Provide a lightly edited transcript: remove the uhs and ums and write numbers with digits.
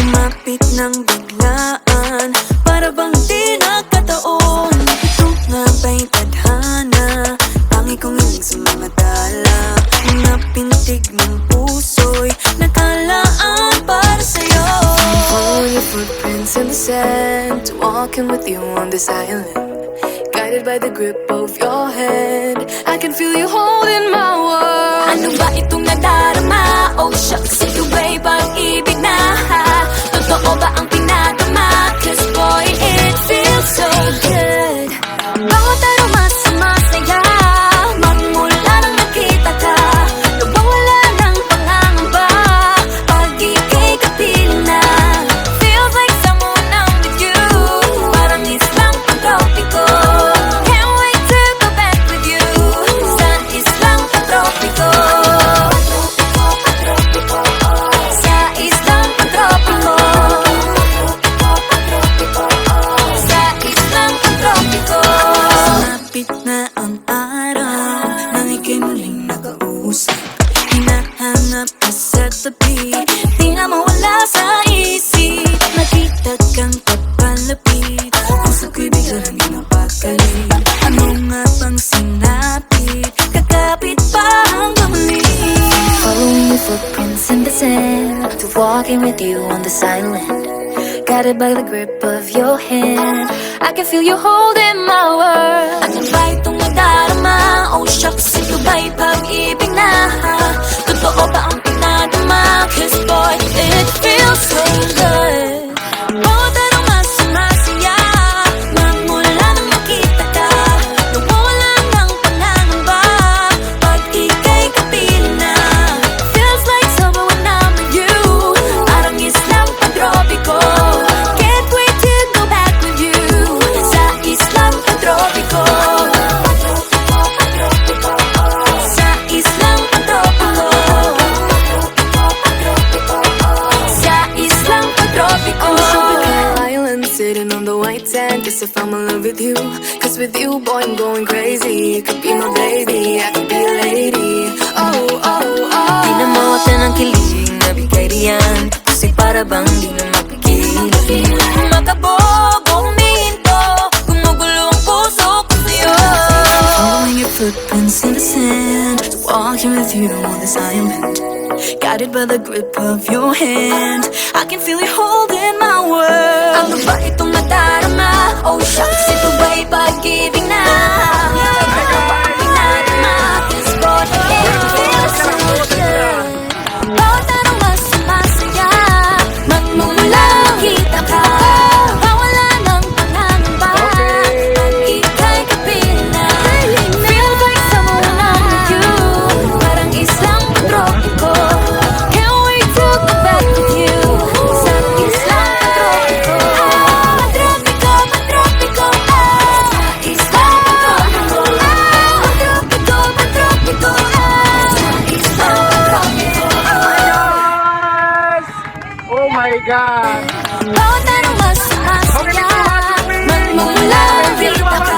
Lumapit ng biglaan, para bang di nakataon. Ito nga ba'y tadhana, tangi kong hiling sa mga tala. Mga pintig ng puso'y nakalaan para sa'yo. Following your footprints in the sand, walking with you on this island, guided by the grip of your hand. I can feel you holding my world. Ano ba itong nadarama? Oh shucks, ito ba'y pag-ibig na? Totoo ba ang pinadama? Cause boy, it feels so good. Bawat aroma sumasaya, magmula nang nakita ka. Nawawala ng pangangamba, pag ika'y kapiling na. Feels like someone I'm with you, parang islang pag-tropiko. Can't wait to go back with you, sa islang pag-tropiko. Sa islang pag-tropiko. Sa islang pag-tropiko. Sumapit na ang araw, nang ika'y muling nakausap. Hinahanap ka sa tabi, di na mawala sa isip. Nakita kang papalapit, puso ko'y biglang di mapakali. Ano nga bang sinapit, kakapit pa hanggang muli. Following your footprints in the sand, to walking with you on this island, guided by the grip of your hand. I can feel you holding my world. Ano ba itong nadarama? Oh shucks, ito ba'y pag-ibig na? Totoo ba ang pinadama? Cause boy, it feels so good. Bawat aroma sumasaya, magmula nang makita ka. Nawawala ng pangangamba, pag ika'y kapiling na. Feels like summer when I'm with you, parang islang pag-tropiko. Can't wait to go back with you, sa islang pag-tropiko. Sa islang pag-tropiko. Sa islang pag-tropiko. Island sitting on the white sand, guess if I'm in love with you, cause with you boy I'm going crazy. You could be my baby, I could be a lady. Oh, oh, oh. Di na mawala ng kilig na bigay diyan, kasi para bang di na mapigilan. Makabog o huminto, gumugulo ang puso ko sa'yo. Following your footprints in the sand, walking with you on this island, guided by the grip of your hand. I can feel you holding my world. Ano ba itong nadarama? Oh shucks, ito ba'y pag-ibig na? Pinadama, this boy, it feels so good. Bawat aroma sumasaya, magmumula makita ka. Mawala ng pangangamba, pag ika'y kapiling na. Feels like someone I'm with you, parang islang pag-tropiko. Can't wait to go back with you, sa islang pag-tropiko. Pag-tropiko, pag-tropiko, sa islang pag-tropiko. Pag-tropiko, pag-tropiko, sa islang pag-tropiko. Oh my God! Bawat aroma sumasaya, magmula nakita ka.